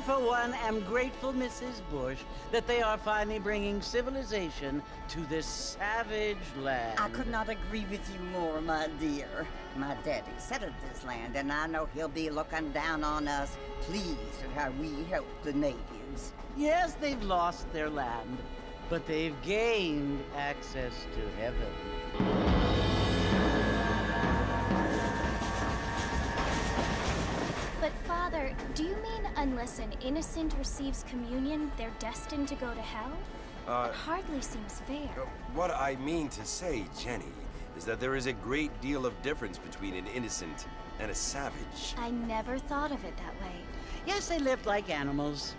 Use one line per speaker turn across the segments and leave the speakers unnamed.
for one, am grateful, Mrs. Bush, that they are finally bringing civilization to this savage land.
I could not agree with you more, my dear. My daddy settled this land, and I know he'll be looking down on us, pleased at how we help the natives.
Yes, they've lost their land, but they've gained access to heaven.
But Father, do you mean unless an innocent receives communion, they're destined to go to hell? It hardly seems fair.
What I mean to say, Jenny, is that there is a great deal of difference between an innocent and a savage.
I never thought of it that way.
Yes, they lived like animals,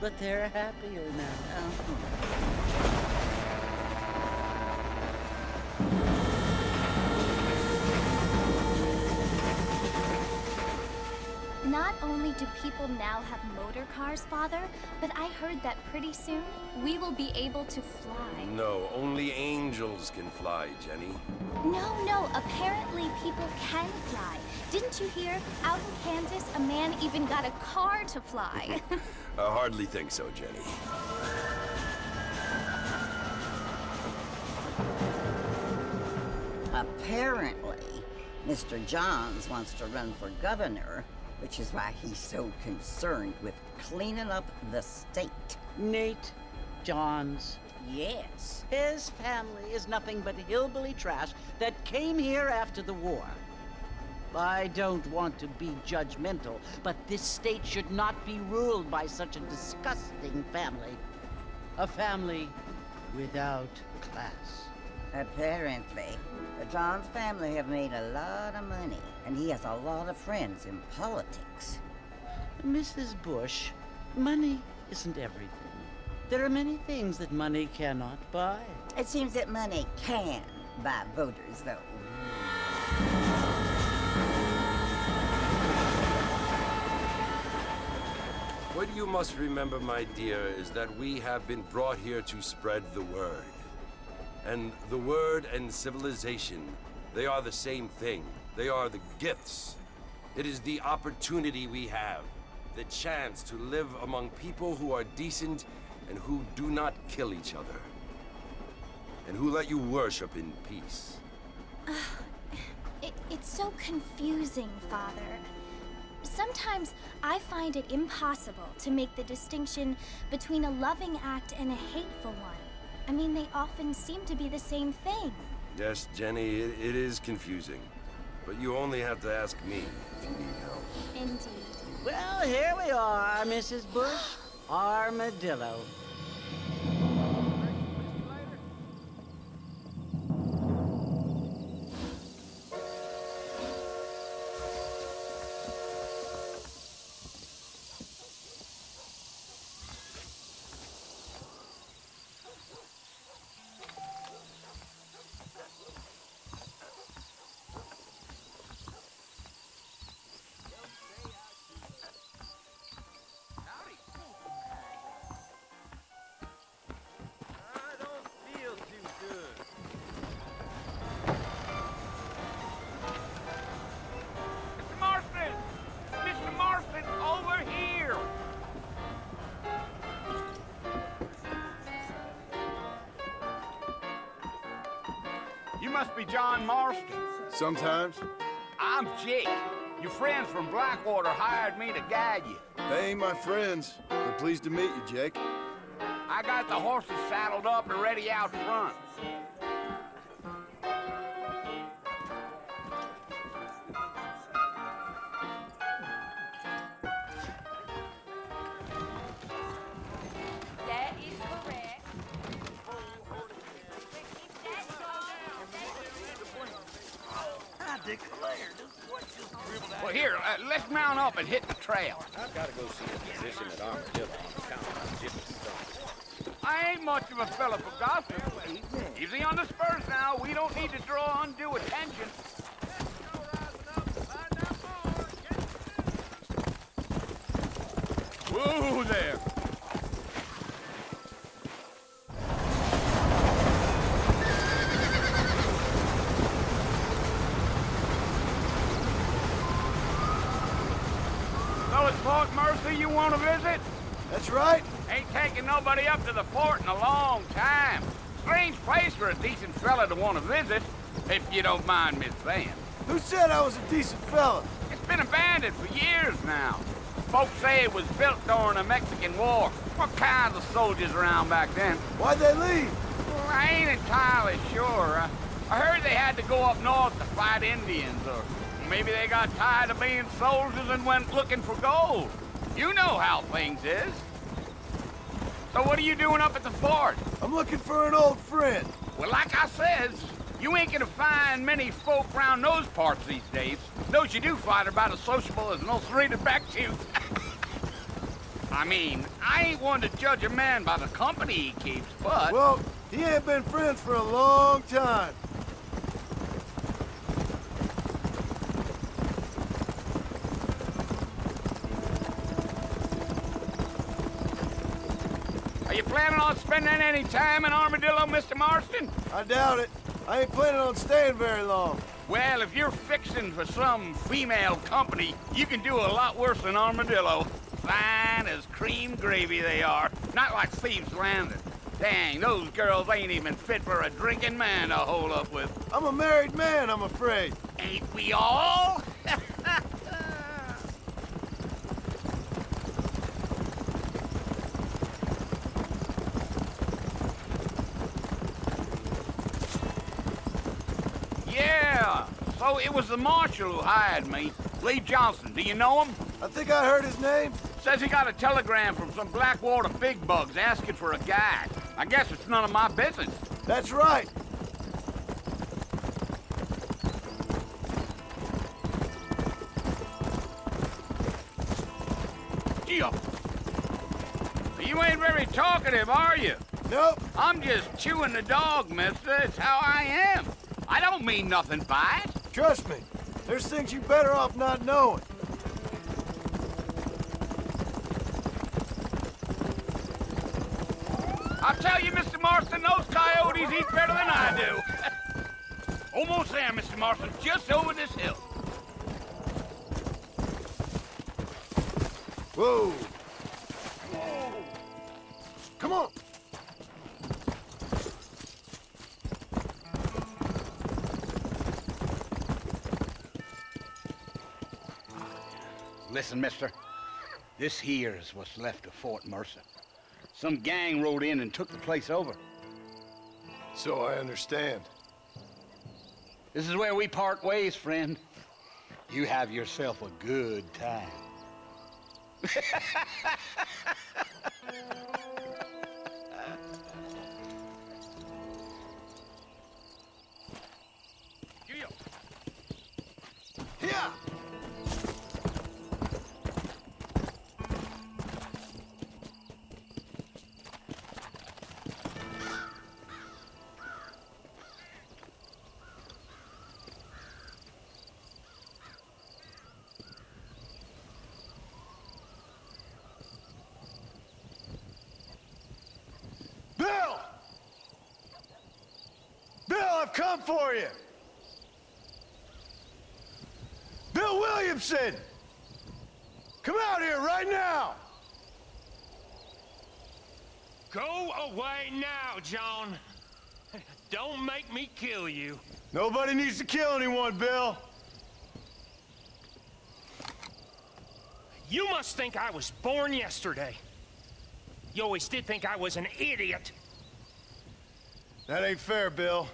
but they're happier now.
Not only do people now have motor cars, Father, but I heard that pretty soon we will be able to fly.
No, only angels can fly, Jenny.
No, apparently people can fly. Didn't you hear? Out in Kansas, a man even got a car to fly.
I hardly think so, Jenny.
Apparently, Mr. Johns wants to run for governor, which is why he's so concerned with cleaning up the state.
Nate Johns.
Yes.
His family is nothing but hillbilly trash that came here after the war. I don't want to be judgmental, but this state should not be ruled by such a disgusting family. A family without class.
Apparently, the Johns family have made a lot of money, and he has a lot of friends in politics.
Mrs. Bush, money isn't everything. There are many things that money cannot buy.
It seems that money can buy voters, though.
What you must remember, my dear, is that we have been brought here to spread the word. And the word and civilization, they are the same thing. They are the gifts. It is the opportunity we have, the chance to live among people who are decent and who do not kill each other, and who let you worship in peace.
It's so confusing, Father. Sometimes I find it impossible to make the distinction between a loving act and a hateful one. I mean, they often seem to be the same thing.
Yes, Jenny, it is confusing. But you only have to ask me if you need help.
Indeed.
Well, here we are, Mrs. Bush. Armadillo.
You must be John Marston.
Sometimes.
I'm Jake. Your friends from Blackwater hired me to guide you.
They ain't my friends. They're pleased to meet you, Jake.
I got the horses saddled up and ready out front.
That is correct.
I declare, this is what just dribbled out.
Well, here, let's mount up and hit the trail.
I've got to go see a physician at Armadillo on account of my gypsy son.
I ain't much of a fella for gossip. Easy on the spurs now. We don't need to draw undue attention. Whoa there! at Fort Mercy you want to visit?
That's right.
Ain't taking nobody up to the fort in a long time. Strange place for a decent fella to want to visit, if you don't mind me saying.
Who said I was a decent fella?
It's been abandoned for years now. Folks say it was built during the Mexican War. What kinds of soldiers around back then?
Why'd they leave?
Well, I ain't entirely sure. I heard they had to go up north to fight Indians, or maybe they got tired of being soldiers and went looking for gold. You know how things is. So what are you doing up at the fort?
I'm looking for an old friend.
Well, like I says, you ain't gonna find many folk around those parts these days. Those you do find are about as sociable as an ulcerated back tooth. I mean, I ain't one to judge a man by the company he keeps, but...
Well, he ain't been friends for a long time.
Are you planning on spending any time in Armadillo, Mr. Marston?
I doubt it. I ain't planning on staying very long.
Well, if you're fixing for some female company, you can do a lot worse than Armadillo. Fine as cream gravy they are. Not like Thieves' Landing. Dang, those girls ain't even fit for a drinking man to hold up with.
I'm a married man, I'm afraid.
Ain't we all? Yeah, so it was the marshal who hired me. Lee Johnson, do you know him?
I think I heard his name.
Says he got a telegram from some Blackwater big bugs asking for a guide. I guess it's none of my business.
That's right.
Gee-up. You ain't very talkative, are you?
Nope.
I'm just chewing the dog, mister. It's how I am. I don't mean nothing by it.
Trust me. There's things you better off not knowing.
I'll tell you, Mr. Marston, those coyotes eat better than I do. Almost there, Mr. Marston. Just over this hill.
Whoa. Come on.
Listen, mister. This here is what's left of Fort Mercer. Some gang rode in and took the place over.
So I understand.
This is where we part ways, friend. You have yourself a good time.
Yeah. I've come for you! Bill Williamson! Come out here right now!
Go away now, John. Don't make me kill you.
Nobody needs to kill anyone, Bill.
You must think I was born yesterday. You always did think I was an idiot.
That ain't fair, Bill.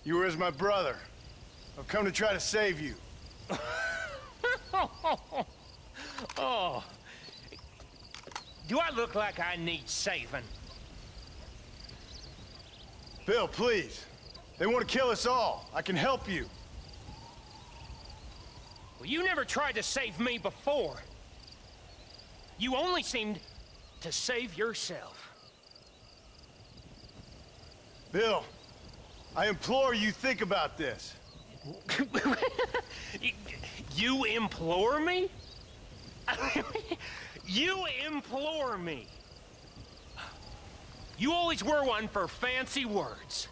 You were as my brother. I've come to try to save you.
Oh. Do I look like I need saving?
Bill, please. They want to kill us all. I can help you.
Well, you never tried to save me before. You only seemed to save yourself.
Bill, I implore you, think about this.
You implore me? You implore me? You always were one for fancy words.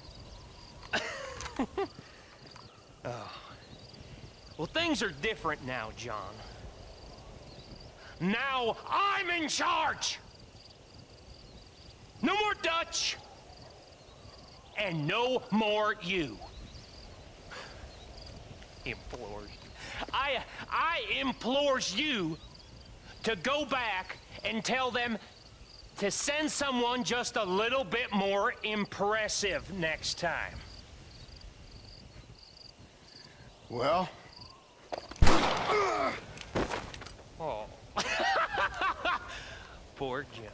Oh. Well, things are different now, John. Now I'm in charge! No more Dutch! And no more you. Implores. I implores you to go back and tell them to send someone just a little bit more impressive next time.
Well?
Oh. Poor John.